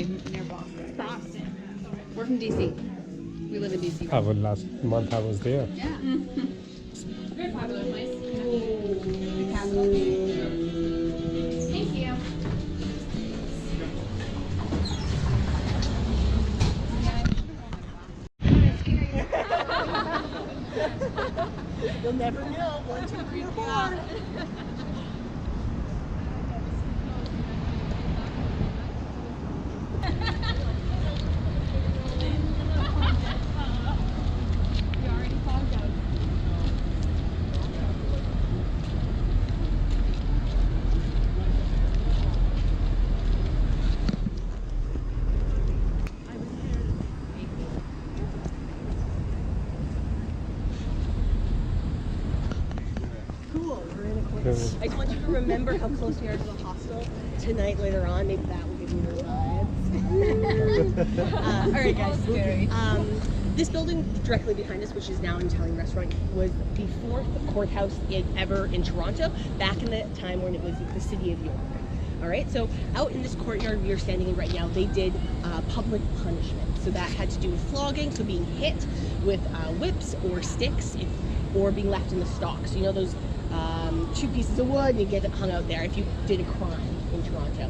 Okay, near Boston. Boston. We're from DC. We live in DC. Well, last month I was there. Yeah. Very popular place. The capital. Thank you. You'll never know. 1, 2, 3, 4. I just want you to remember how close we are to the hostel tonight later on. Maybe that will give you the vibes. All right, guys. This building directly behind us, which is now an Italian restaurant, was the 4th courthouse ever in Toronto, back in the time when it was the city of York. All right, so out in this courtyard we are standing in right now, they did public punishment. So that had to do with flogging, so being hit with whips or sticks, or being left in the stocks. You know those 2 pieces of wood, and you get it hung out there if you did a crime in Toronto.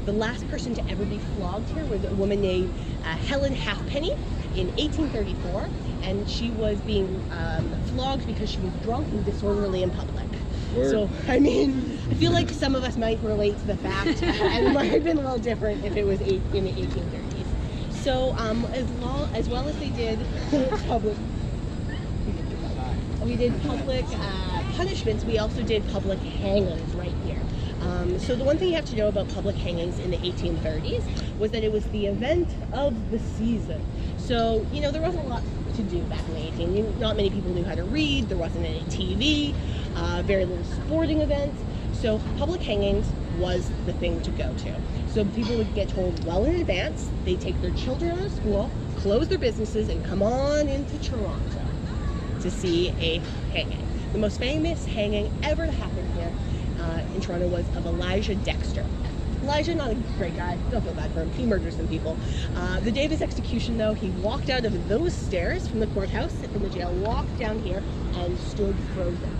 The last person to ever be flogged here was a woman named Helen Halfpenny in 1834, and she was being flogged because she was drunk and disorderly in public. Word. So, I mean, I feel like some of us might relate to the fact, and it might have been a little different if it was in the 1830s. So, as well as they did public punishments, we also did public hangings right here. So the one thing you have to know about public hangings in the 1830s was that it was the event of the season. So, you know, there wasn't a lot to do back in the 1830s. Not many people knew how to read. There wasn't any TV, very little sporting events. So public hangings was the thing to go to. So people would get told well in advance. They'd take their children out of school, close their businesses, and come on into Toronto to see a hanging. The most famous hanging ever to happen here in Toronto was of Elijah Dexter. Elijah, not a great guy, don't feel bad for him, he murdered some people. The day of his execution though, he walked out of those stairs from the courthouse, from the jail, walked down here and stood frozen.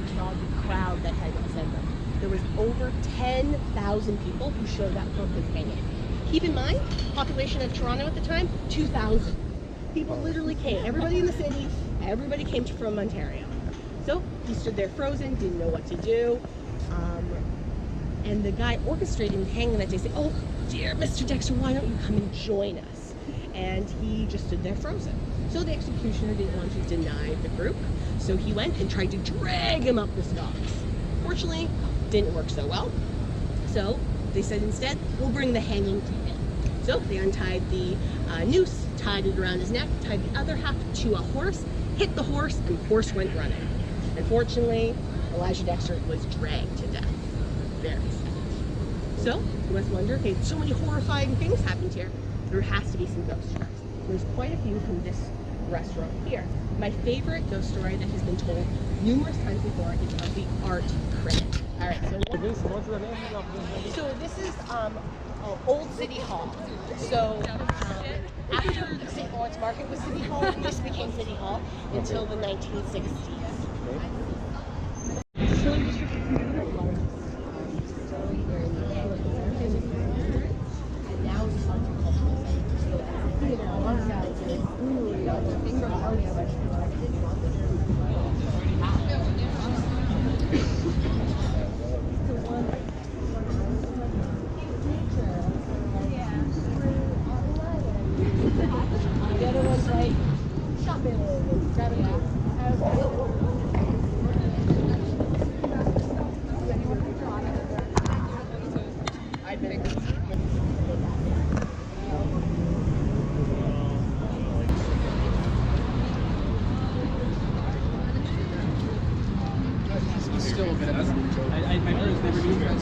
He saw the crowd that had assembled. There was over 10,000 people who showed up for his hanging. Keep in mind, population of Toronto at the time, 2,000. People literally came, everybody in the city, everybody came from Ontario. So he stood there frozen, didn't know what to do. And the guy orchestrating the hanging that day said, "Oh, dear Mr. Dexter, why don't you come and join us?" And he just stood there frozen. So the executioner didn't want to deny the group. So he went and tried to drag him up the stocks. Fortunately, didn't work so well. So they said instead, we'll bring the hanging to him. So they untied the noose, tied it around his neck, tied the other half to a horse, hit the horse, and the horse went running. Unfortunately, Elijah Dexter was dragged to death. Very sad. So, you must wonder, okay, so many horrifying things happened here. There has to be some ghost stories. There's quite a few from this restaurant here. My favorite ghost story that has been told numerous times before is of the art critic. All right, so this is Old City Hall. So after the St. Lawrence Market was City Hall, this became City Hall until the 1960s. The other one's like shopping and grabbing out. I've been still a bit of a my parents never knew that.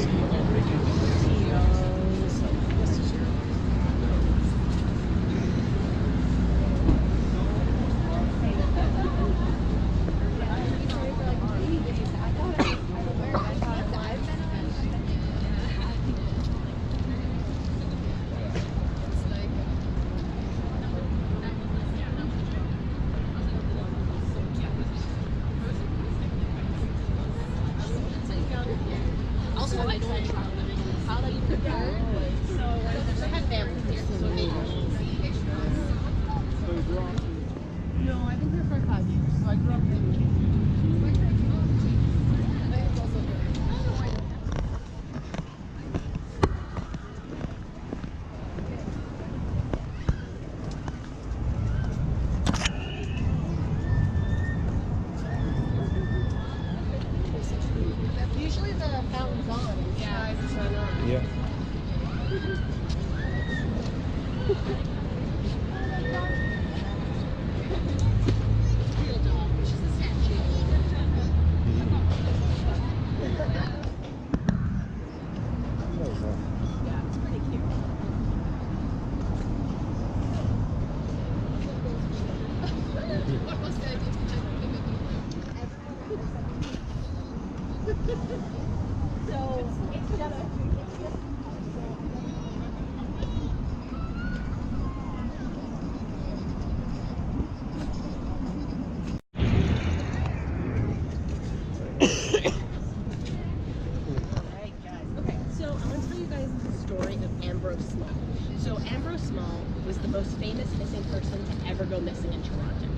Hall was the most famous missing person to ever go missing in Toronto.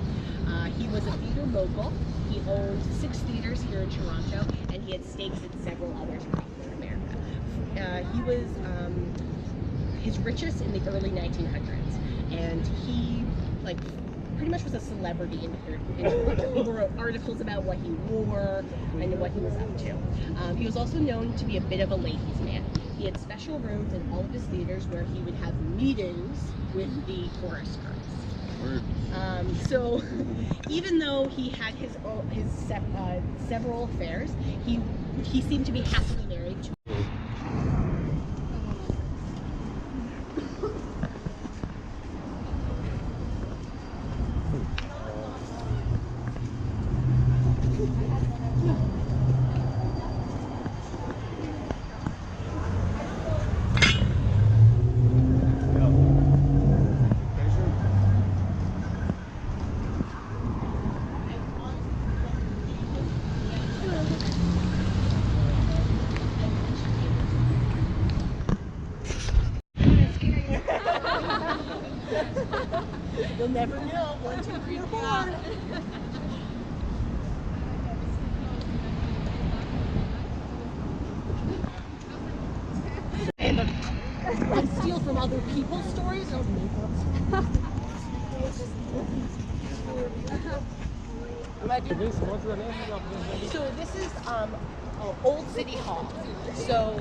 He was a theater mogul. He owned 6 theaters here in Toronto, and he had stakes in several others across North America. He was his richest in the early 1900s, and he pretty much was a celebrity in Toronto. People wrote articles about what he wore and what he was up to. He was also known to be a bit of a ladies' man. He had special rooms in all of his theaters where he would have meetings with the chorus girls. So even though he had several affairs, he seemed to be happily married to. You'll never know. 1, 2, 3, 4. I steal from other people's stories. Or What's the name of this? So this is Old City Hall. So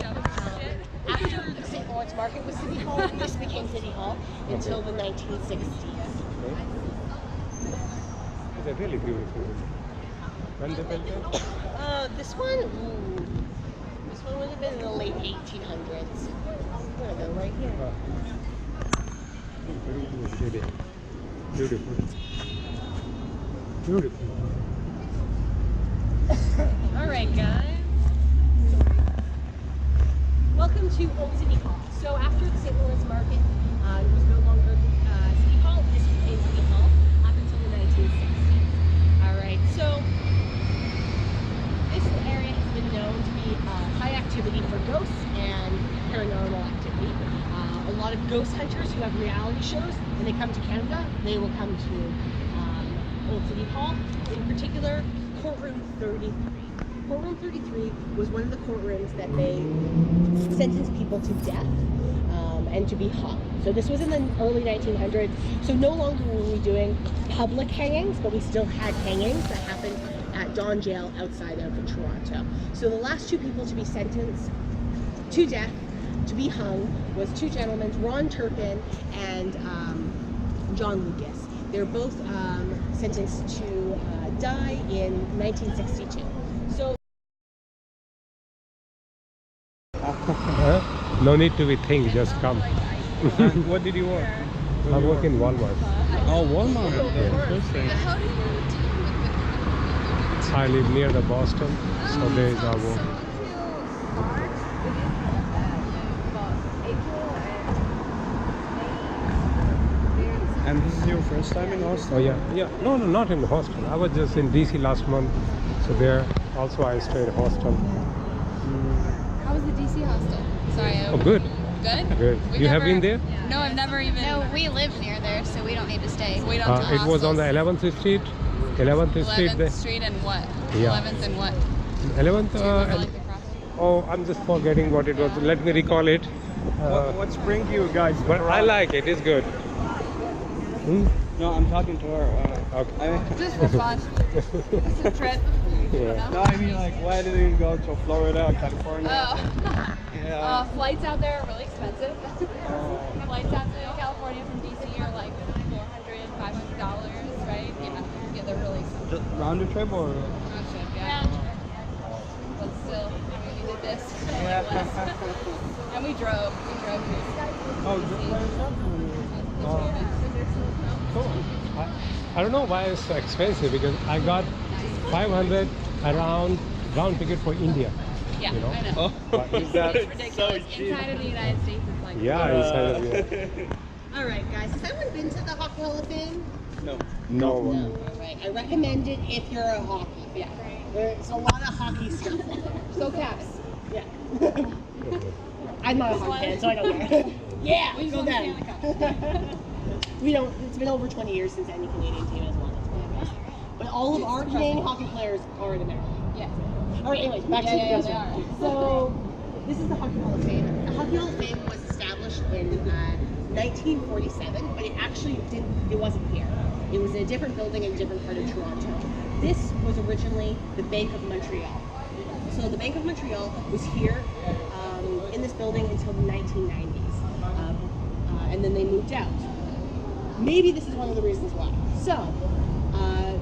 after the St. Lawrence Market was City Hall, this became City Hall until the 1960s. It's a really beautiful. When they built it? This one would have been in the late 1800s. I'm gonna go right here. Beautiful. Beautiful. All right, guys. Welcome to Old City Hall. So after the St. Lawrence Market, it was no longer City Hall. This became City Hall up until the 1960s. All right. So this area has been known to be high activity for ghosts and paranormal activity. A lot of ghost hunters who have reality shows, when they come to Canada, they will come to Old City Hall. In particular, Courtroom 33. Courtroom 33 was one of the courtrooms that they sentenced people to death and to be hung. So this was in the early 1900s. So no longer were we doing public hangings, but we still had hangings that happened at Don Jail outside of Toronto. So the last 2 people to be sentenced to death, to be hung, was 2 gentlemen, Ron Turpin and John Lucas. They're both sentenced to die in 1962. So No need to be think, just come. What did you work? I work in Walmart. Oh, Walmart. Interesting. I live near the Boston, so there is our work. And this is your first time in Austin? Oh yeah. No, not in the hostel. I was just in DC last month, so there also I stayed in hostel. How was the DC hostel? Sorry. Oh, good. Good? Good. You have been there? No, I've never even. No, we live near there, so we don't need to stay. We don't do It was on the 11th Street. 11th Street. 11th Street and what? Yeah. 11th and what? 11th. Do you remember like the crossing? Oh, I'm just forgetting what it was. Let me recall it. What's bring you guys? But I like it. It's good. Hmm? No, I'm talking to her. Okay. Just for fun. Just a trip. Yeah. No, I mean like, why did you go to Florida or California? Oh. Yeah. Flights out there are really expensive. Flights out to California from DC are like $400, $500, right? Yeah, they're really expensive. Just round the trip or? Round trip, yeah. But still, we did this. And we drove. Oh, just by yourself? Cool. I don't know why it's so expensive, because I got 500 round ticket for India. Yeah, You know? I know. But Is that It's ridiculous. so cheap? Inside of the United States, it's like yeah, inside of you. all right, guys. Has anyone been to the Hockey Hall of Fame? No. No. All right. I recommend it if you're a hockey fan. There's a lot of hockey stuff there. So caps. Yeah. I'm not a hockey fan, so I don't care. Yeah, We just go won the them. Stanley Cup. We don't. It's been over 20 years since any Canadian team has won. But all of our Canadian hockey players are in America. Yes. All right. Anyways, back to the Yeah, Bills. they are. So this is the Hockey Hall of Fame. The Hockey Hall of Fame was established in 1947, but it actually didn't. It wasn't here. It was in a different building in a different part of Toronto. This was originally the Bank of Montreal. So the Bank of Montreal was here in this building until the 1990s, and then they moved out. Maybe this is one of the reasons why. So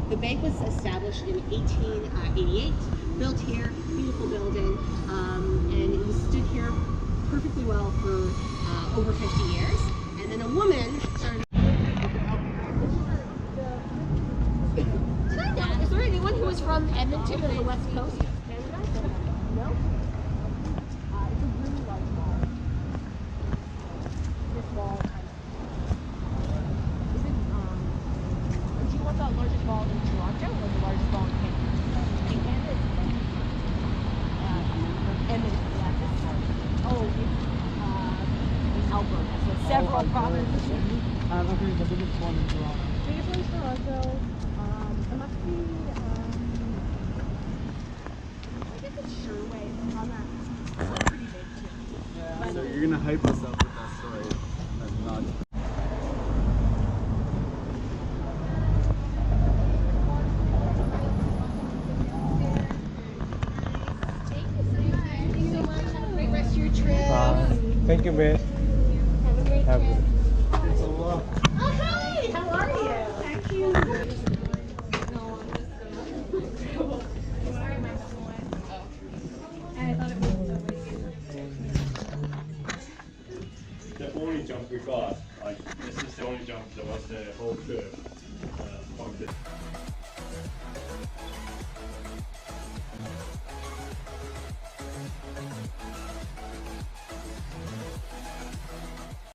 the bank was established in 1888, built here, beautiful building, and it was stood here perfectly well for over 50 years. And then a woman started. Is there anyone who was from Edmonton or the West Coast of Canada? No? It's a really large ball. This ball kind of. Is it, do you want the largest ball in Toronto or the largest ball in Canada? In Canada, it's Edmonton. Yeah, that's large. Oh, it's Alberta. So several provinces. Okay, the biggest one in Toronto. Biggest one in Toronto. It must be, I guess it's Sherway. It's on that. It's pretty big too. Yeah. So you're gonna hype us up with that story. That's not. Thank you so much. Have a great rest of your trip. Thank you, man. Have a great Have trip. a- It's a lot. Oh, hi. How are you? Thank you. The only jump we got, like this is the only jump that was the whole trip.